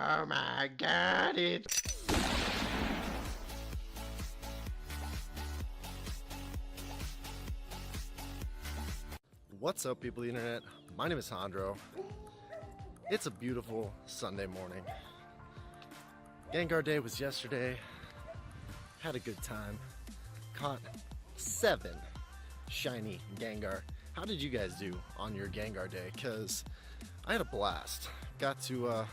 Oh my god, it's... What's up, people of the internet? My name is Hondro. It's a beautiful Sunday morning. Gengar Day was yesterday. Had a good time. Caught 7 shiny Gengar. How did you guys do on your Gengar Day? Because I had a blast. Got to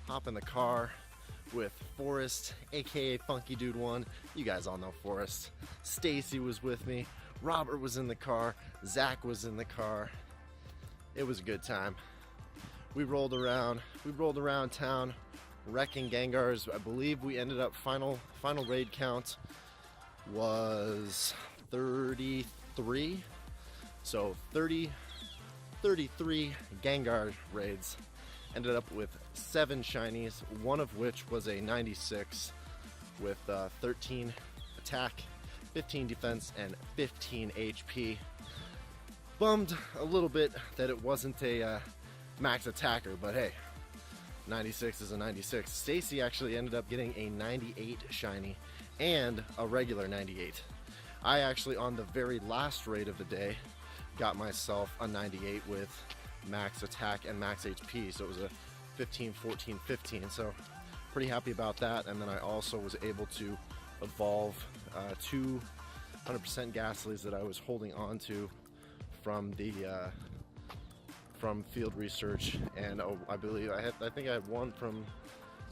hop in the car with Forrest, aka Funky Dude 1. You guys all know Forrest. Stacy was with me. Robert was in the car. Zach was in the car. It was a good time. We rolled around town, wrecking Gengars. I believe we ended up final raid count was 33. So 33 Gengar raids. Ended up with 7 shinies, one of which was a 96 with 13 attack, 15 defense, and 15 HP. Bummed a little bit that it wasn't a max attacker, but hey, 96 is a 96. Stacy actually ended up getting a 98 shiny and a regular 98. I actually, on the very last raid of the day, got myself a 98 with max attack and max HP, so it was a 15, 14, 15, so pretty happy about that. And then I also was able to evolve 2 100% Ghastlies that I was holding on to from the from field research, and I think I had one from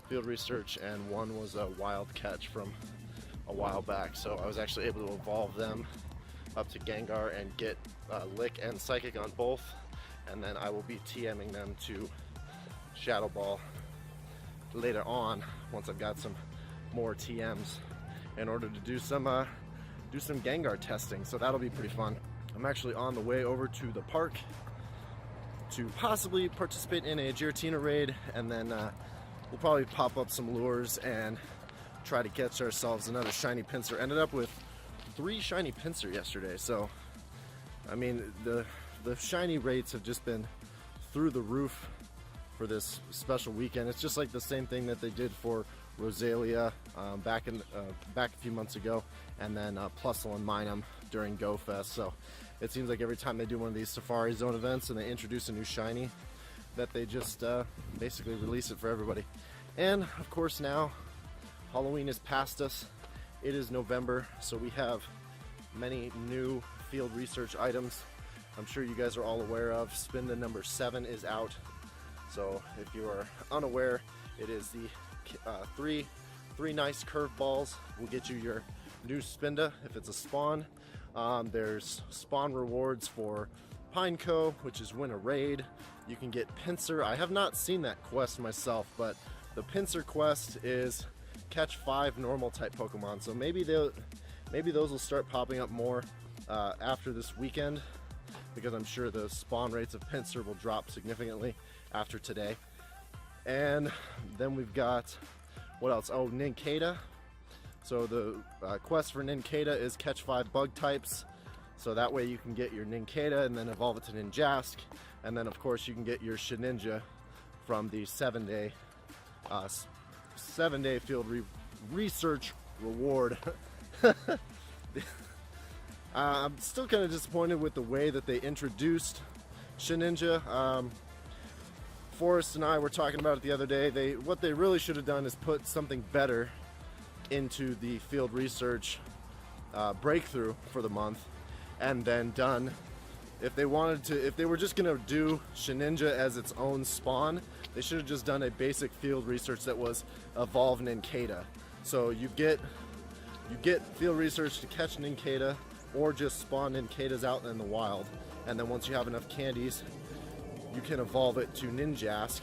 field research and one was a wild catch from a while back, so I was actually able to evolve them up to Gengar and get Lick and Psychic on both, and then I will be TMing them to Shadow Ball later on once I've got some more TMs in order to do some Gengar testing, so that'll be pretty fun. I'm actually on the way over to the park to possibly participate in a Giratina raid, and then we'll probably pop up some lures and try to catch ourselves another shiny Pinsir. Ended up with 3 shiny Pinsir yesterday, so I mean the shiny rates have just been through the roof for this special weekend. It's just like the same thing that they did for Rosalia back a few months ago, and then Plusle and Minum during Go Fest. So it seems like every time they do one of these Safari Zone events and they introduce a new shiny, that they just basically release it for everybody. And of course now Halloween is past us. It is November, so we have many new field research items. I'm sure you guys are all aware of. Spinda number 7 is out. So if you are unaware, it is the three nice curveballs will get you your new Spinda if it's a spawn. There's spawn rewards for Pineco, which is win a raid. You can get Pinsir. I have not seen that quest myself, but the Pinsir quest is catch 5 normal type Pokemon. So maybe those will start popping up more after this weekend, because I'm sure the spawn rates of Pinsir will drop significantly after today. And then we've got, what else? Oh, Nincada. So the quest for Nincada is catch 5 bug types. So that way you can get your Nincada and then evolve it to Ninjask. And then of course you can get your Shedinja from the 7-day field research reward. I'm still kind of disappointed with the way that they introduced Shedinja. Forrest and I were talking about it the other day. What they really should have done is put something better into the field research breakthrough for the month, and then done. If they were just gonna do Shedinja as its own spawn, they should have just done a basic field research that was evolve Nincada. So you get field research to catch Nincada, or just spawn Nincadas out in the wild, and then once you have enough candies, you can evolve it to Ninjask.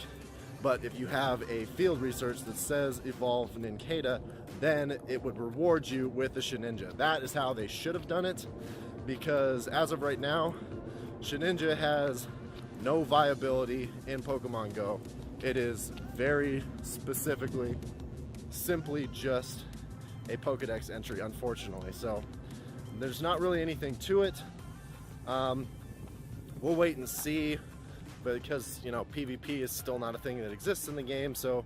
But if you have a field research that says evolve Nincada, then it would reward you with the Shedinja. That is how they should have done it, because as of right now, Shedinja has no viability in Pokemon Go. It is very specifically simply just a Pokedex entry, unfortunately. So there's not really anything to it. We'll wait and see, but because, you know, PvP is still not a thing that exists in the game, so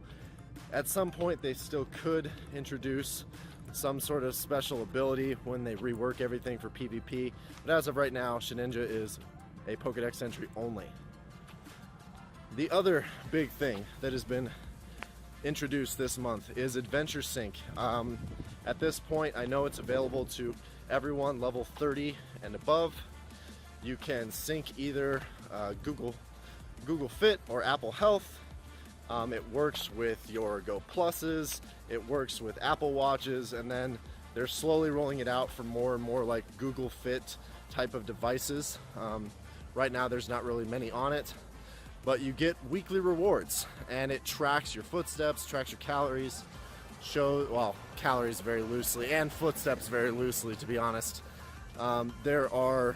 At some point they still could introduce some sort of special ability when they rework everything for PvP, but as of right now, Shedinja is a Pokedex entry only. The other big thing that has been introduced this month is Adventure Sync. At this point, I know it's available to everyone level 30 and above. You can sync either Google Fit or Apple Health. It works with your Go Pluses, it works with Apple Watches, and then they're slowly rolling it out for more and more like Google Fit type of devices. Right now there's not really many on it, but you get weekly rewards, and it tracks your footsteps, tracks your calories, calories very loosely, and footsteps very loosely, to be honest. There are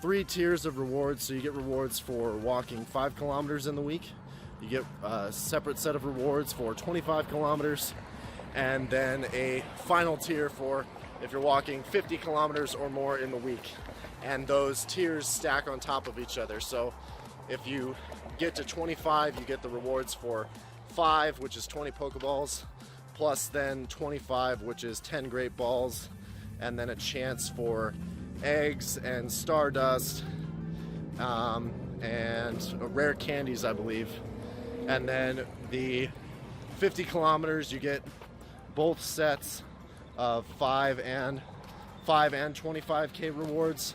3 tiers of rewards, so you get rewards for walking 5 kilometers in the week. You get a separate set of rewards for 25 kilometers, and then a final tier for if you're walking 50 kilometers or more in the week. And those tiers stack on top of each other. So if you get to 25, you get the rewards for 5, which is 20 Pokeballs, plus then 25, which is 10 Great Balls, and then a chance for eggs and Stardust, and rare candies, I believe. And then the 50 kilometers, you get both sets of 5 and 25k rewards,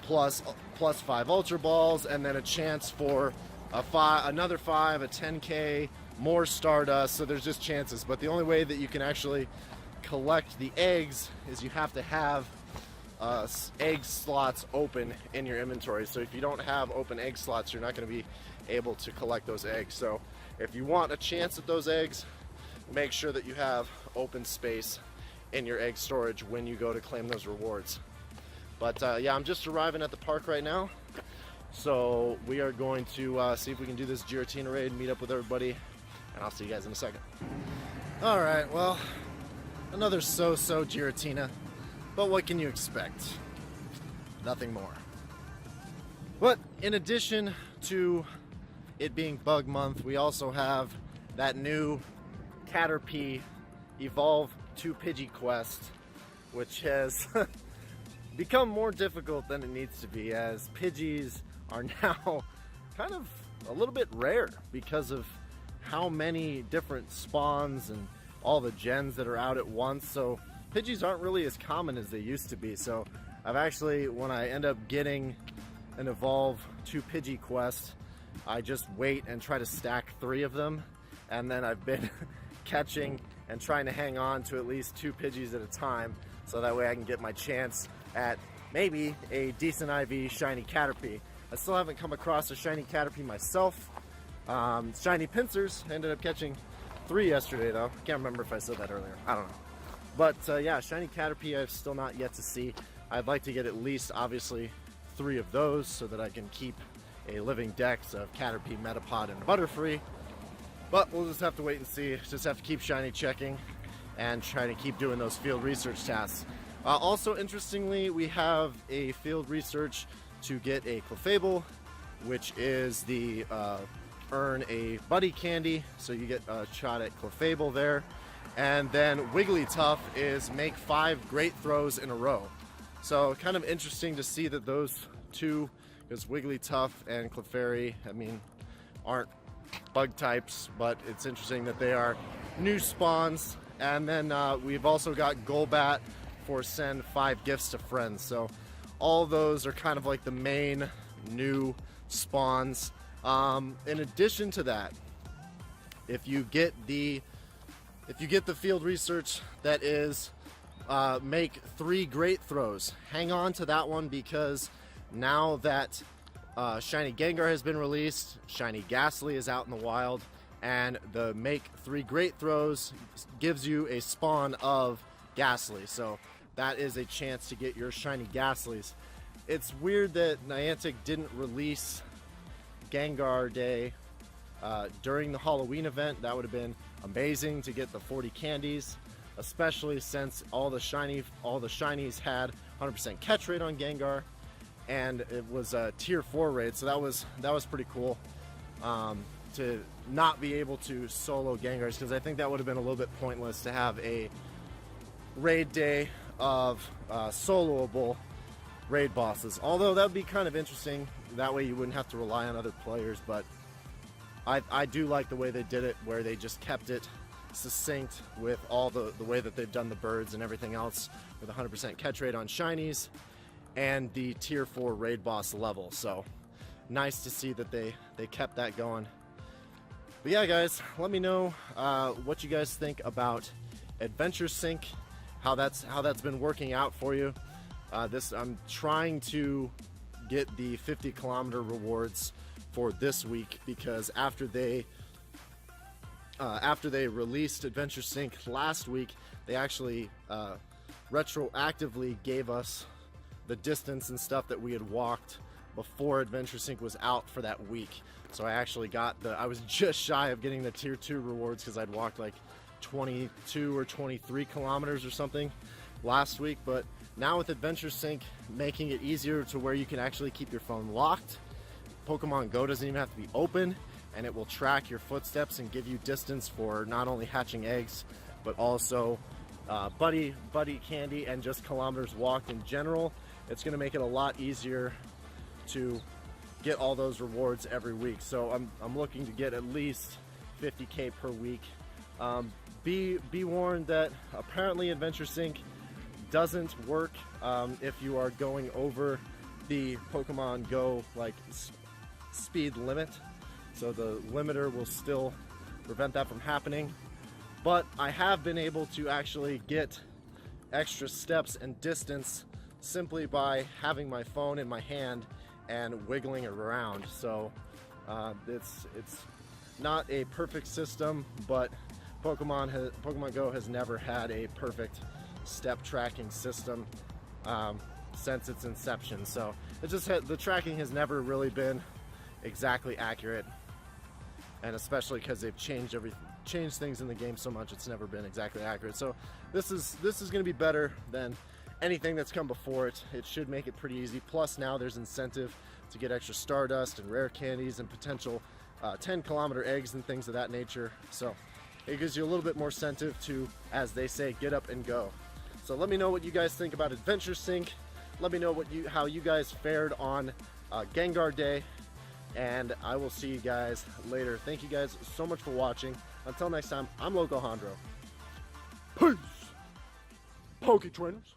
plus 5 Ultra Balls, and then a chance for another 5, a 10k, more Stardust. So there's just chances. But the only way that you can actually collect the eggs is you have to have egg slots open in your inventory. So if you don't have open egg slots, you're not going to be able to collect those eggs. So if you want a chance at those eggs, make sure that you have open space in your egg storage when you go to claim those rewards. But yeah, I'm just arriving at the park right now, so we are going to see if we can do this Giratina raid, meet up with everybody, and I'll see you guys in a second. Alright, well, another so-so Giratina, but what can you expect? Nothing more. But in addition to it being bug month, we also have that new Caterpie Evolve 2 Pidgey quest, which has become more difficult than it needs to be, as Pidgeys are now kind of a little bit rare because of how many different spawns and all the gens that are out at once. So Pidgeys aren't really as common as they used to be. So I've actually, when I end up getting an Evolve 2 Pidgey quest, I just wait and try to stack 3 of them, and then I've been catching and trying to hang on to at least 2 Pidgeys at a time, so that way I can get my chance at maybe a decent IV shiny Caterpie. I still haven't come across a shiny Caterpie myself. Shiny Pincers, I ended up catching 3 yesterday though. I can't remember if I said that earlier, I don't know. But yeah, shiny Caterpie I've still not yet to see. I'd like to get at least, obviously, 3 of those so that I can keep a living dex of Caterpie, Metapod, and Butterfree. But we'll just have to wait and see. Just have to keep shiny checking and try to keep doing those field research tasks. Also, interestingly, we have a field research to get a Clefable, which is the earn a buddy candy, so you get a shot at Clefable there. And then Wigglytuff is make 5 great throws in a row. So kind of interesting to see that those 2, because Wigglytuff and Clefairy, I mean, aren't bug types, but it's interesting that they are new spawns. And then we've also got Golbat for send 5 gifts to friends. So all those are kind of like the main new spawns. In addition to that, if you get the field research that is make 3 great throws, hang on to that one, because now that shiny Gengar has been released, shiny Ghastly is out in the wild, and the make 3 great throws gives you a spawn of Ghastly. So that is a chance to get your shiny Ghastlies. It's weird that Niantic didn't release Gengar Day during the Halloween event. That would have been amazing to get the 40 candies, especially since all the shinies had 100% catch rate on Gengar, and it was a tier 4 raid, so that was pretty cool. to not be able to solo Gengars, because I think that would have been a little bit pointless to have a raid day of soloable raid bosses. Although that would be kind of interesting. That way you wouldn't have to rely on other players, but I do like the way they did it, where they just kept it succinct with all the way that they've done the birds and everything else, with 100% catch rate on shinies and the tier 4 raid boss level. So nice to see that they kept that going. But yeah, guys, let me know what you guys think about Adventure Sync, how that's been working out for you. I'm trying to get the 50-kilometer rewards for this week, because after they released Adventure Sync last week, they actually retroactively gave us the distance and stuff that we had walked before Adventure Sync was out for that week. So I actually got I was just shy of getting the tier 2 rewards, because I'd walked like 22 or 23 kilometers or something last week. But now with Adventure Sync making it easier to where you can actually keep your phone locked, Pokemon Go doesn't even have to be open, and it will track your footsteps and give you distance for not only hatching eggs, but also buddy candy and just kilometers walked in general. It's going to make it a lot easier to get all those rewards every week. So I'm looking to get at least 50k per week. Be warned that apparently Adventure Sync doesn't work if you are going over the Pokemon Go like speed limit. So the limiter will still prevent that from happening. But I have been able to actually get extra steps and distance simply by having my phone in my hand and wiggling around. So it's not a perfect system, but Pokemon Go has never had a perfect step tracking system since its inception. So the tracking has never really been exactly accurate, and especially because they've changed things in the game so much, it's never been exactly accurate. So this is going to be better than anything that's come before it. It should make it pretty easy. Plus now there's incentive to get extra Stardust and rare candies and potential 10-kilometer eggs and things of that nature. So it gives you a little bit more incentive to, as they say, get up and go. So let me know what you guys think about Adventure Sync. Let me know how you guys fared on Gengar Day, and I will see you guys later. Thank you guys so much for watching. Until next time, I'm Loco Hondro. Peace, Poke Trainers.